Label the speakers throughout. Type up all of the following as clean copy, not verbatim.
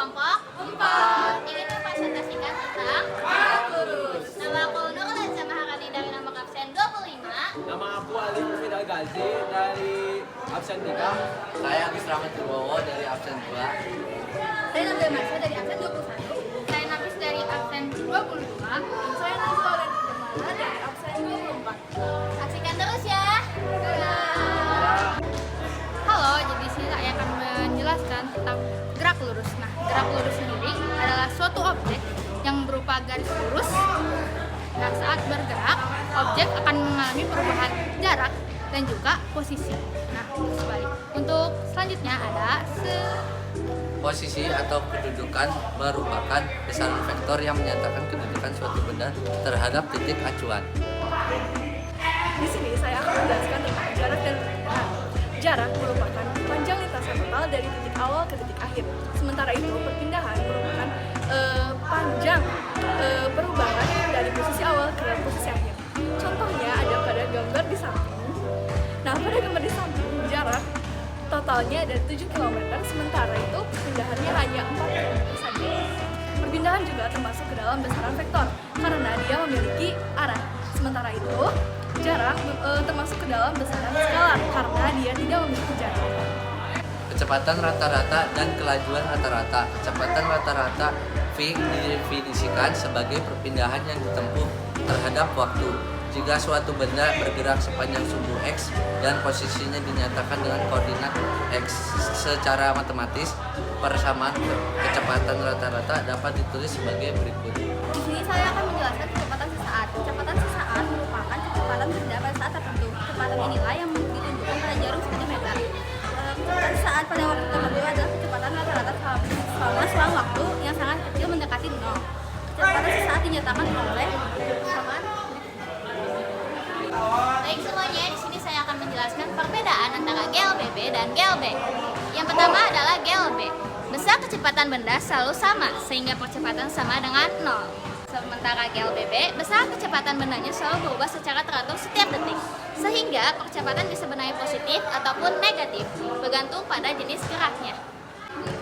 Speaker 1: kelompok 4 ingin mempresentasikan tentang gerak lurus. Nama aku Nurul Azama Harani dari nomor absen 25.
Speaker 2: Nama aku Ali Mufidal Gazi dari absen 3.
Speaker 3: Saya Agus Rahmat Purwowo dari absen 2.
Speaker 1: Saya Nabil Marsha dari absen 21. Saya Nafis dari absen 22.
Speaker 4: Saya Nasla dan Jemala dari absen 24.
Speaker 1: Saksikan terus ya. Halo, jadi sini saya akan menjelaskan tentang gerak lurus. Nah, gerak lurus sendiri adalah suatu objek yang berupa garis lurus. Nah, saat bergerak, objek akan mengalami perubahan jarak dan juga posisi. Nah, sebalik. Untuk selanjutnya ada
Speaker 3: Posisi atau kedudukan merupakan besaran vektor yang menyatakan kedudukan suatu benda terhadap titik acuan.
Speaker 4: Di sini saya akan menjelaskan tentang jarak dan perpindahan. Jarak merupakan panjang lintasan total dari titik awal ke titik akhir. Sementara itu, perpindahan merupakan panjang perubahan dari posisi awal ke posisi akhir. Contohnya ada pada gambar di samping. Nah, pada gambar di samping, jarak totalnya ada 7 km, sementara itu perpindahannya hanya 4 km saja. Perpindahan juga termasuk ke dalam besaran vektor, karena dia memiliki arah. Sementara itu, jarak termasuk ke dalam besaran skalar, karena dia tidak memiliki jarak.
Speaker 3: Kecepatan rata-rata dan kelajuan rata-rata. Kecepatan rata-rata V didefinisikan sebagai perpindahan yang ditempuh terhadap waktu. Jika suatu benda bergerak sepanjang sumbu X dan posisinya dinyatakan dengan koordinat X secara matematis, persamaan kecepatan rata-rata dapat ditulis sebagai berikut.
Speaker 1: Di sini saya akan menjelaskan kecepatan sesaat. Kecepatan sesaat merupakan kecepatan benda pada saat tertentu. Kecepatan inilah yang ditunjukkan pada jarum seperti meter. Kecepatan sesaat pada waktu tertentu adalah kecepatan rata-rata selama selang waktu yang sangat kecil mendekati 0. Kecepatan sesaat dinyatakan oleh persamaan. Baik semuanya, di sini saya akan menjelaskan perbedaan antara GLBB dan GLB. Yang pertama adalah GLB. Besar kecepatan benda selalu sama, sehingga percepatan sama dengan 0. Sementara GLBB, besar kecepatan bendanya selalu berubah secara teratur setiap detik, sehingga percepatan bisa bernilai positif ataupun negatif, bergantung pada jenis geraknya.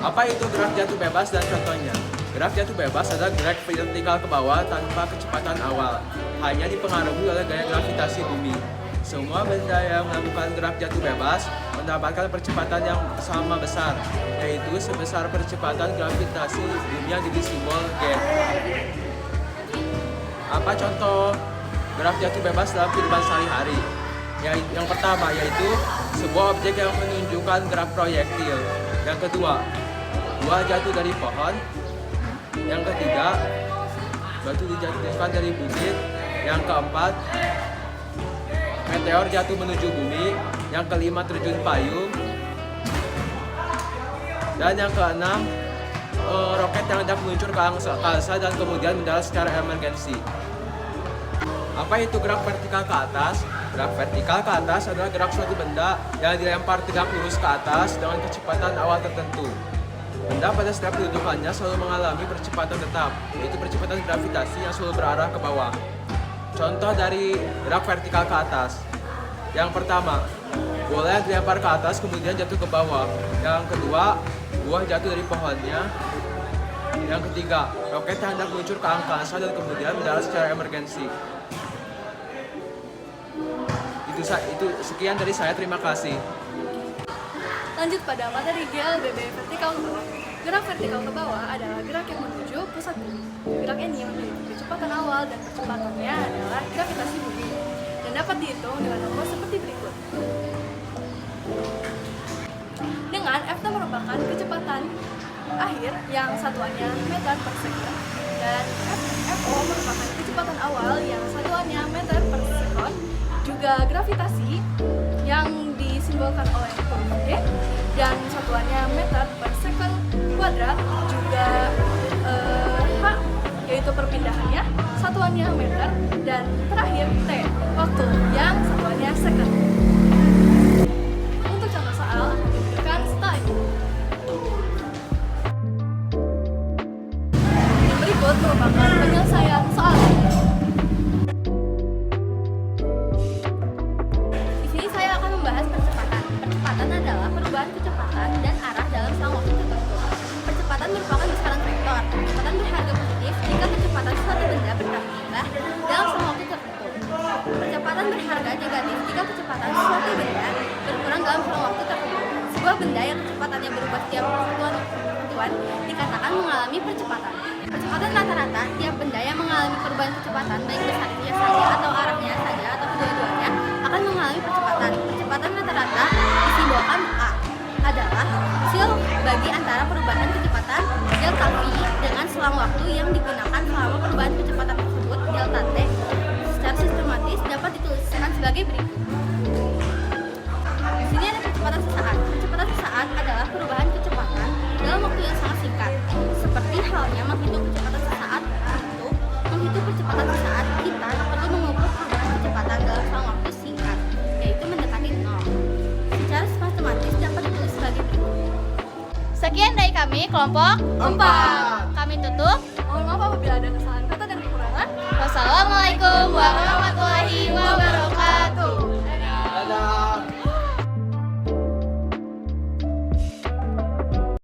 Speaker 2: Apa itu gerak jatuh bebas dan contohnya? Gerak jatuh bebas adalah gerak vertikal ke bawah tanpa kecepatan awal, hanya dipengaruhi oleh gaya gravitasi bumi. Semua benda yang melakukan gerak jatuh bebas mendapatkan percepatan yang sama besar, yaitu sebesar percepatan gravitasi bumi yang diberi simbol G. Apa contoh gerak jatuh bebas dalam kehidupan sehari-hari? Yang pertama yaitu sebuah objek yang menunjukkan gerak proyektil. Yang kedua, buah jatuh dari pohon. Yang ketiga, batu dijatuhkan dari bukit. Yang keempat, meteor jatuh menuju bumi. Yang kelima, terjun payung. Dan yang keenam, roket yang hendak meluncur ke angkasa dan kemudian mendarat secara emergensi. Apa itu gerak vertikal ke atas? Gerak vertikal ke atas adalah gerak suatu benda yang dilempar tegak lurus ke atas dengan kecepatan awal tertentu. Benda pada setiap kedudukannya selalu mengalami percepatan tetap, yaitu percepatan gravitasi yang selalu berarah ke bawah. Contoh dari gerak vertikal ke atas. Yang pertama, bola yang dilempar ke atas kemudian jatuh ke bawah. Yang kedua, buah jatuh dari pohonnya. Yang ketiga, roket yang hendak meluncur ke angkasa dan kemudian mendarat secara emergensi. Itu sekian dari saya, terima kasih.
Speaker 4: Lanjut pada materi GLBB vertikal ke bawah. Gerak vertikal ke bawah adalah gerak yang menuju pusat bumi. Gerak ini memiliki kecepatan awal dan percepatannya adalah gravitasi bumi dan dapat dihitung dengan nomor seperti berikut. Dengan F merupakan kecepatan akhir yang satuannya meter per sekon dan FO merupakan kecepatan awal yang satuannya meter per sekon, juga gravitasi yang disimbolkan oleh huruf G dan satuannya meter per second kuadrat, juga H yaitu perpindahannya, satuannya meter, dan terakhir T waktu yang satuannya second. Untuk contoh soal akan diberikan setelah ini. Yang berikut merupakan penyelesaian soal ini.
Speaker 1: Di sini saya akan membahas percepatan. Percepatan adalah perubahan kecepatan dan arah dalam selang waktu tertentu. Percepatan merupakan
Speaker 5: benda dalam selang waktu tertentu. Percepatan berharga negatif jika kecepatan suatu benda berkurang dalam selang waktu tertentu. Sebuah benda yang kecepatannya berubah setiap satuan dikatakan mengalami percepatan. Percepatan rata-rata tiap benda yang mengalami perubahan kecepatan baik besarnya saja atau arahnya saja atau kedua-duanya akan mengalami percepatan. Percepatan rata-rata disimbolkan A adalah hasil bagi antara perubahan kecepatan delta V dengan selang waktu yang digunakan selama perubahan kecepatan tersebut delta T secara sistematis dapat dituliskan sebagai berikut. Di sini ada percepatan sesaat. Percepatan sesaat adalah perubahan kecepatan dalam waktu yang sangat singkat. Seperti halnya menghitung kecepatan sesaat untuk menghitung percepatan sesaat kita perlu mengukur perubahan kecepatan dalam selang waktu singkat, yaitu mendekati 0. Secara sistematis dapat ditulis sebagai berikut.
Speaker 1: Sekian dari kami kelompok 4. Kami tutup.
Speaker 4: Mohon maaf apabila ada kesalahan kata dan kekurangan.
Speaker 1: Wassalamualaikum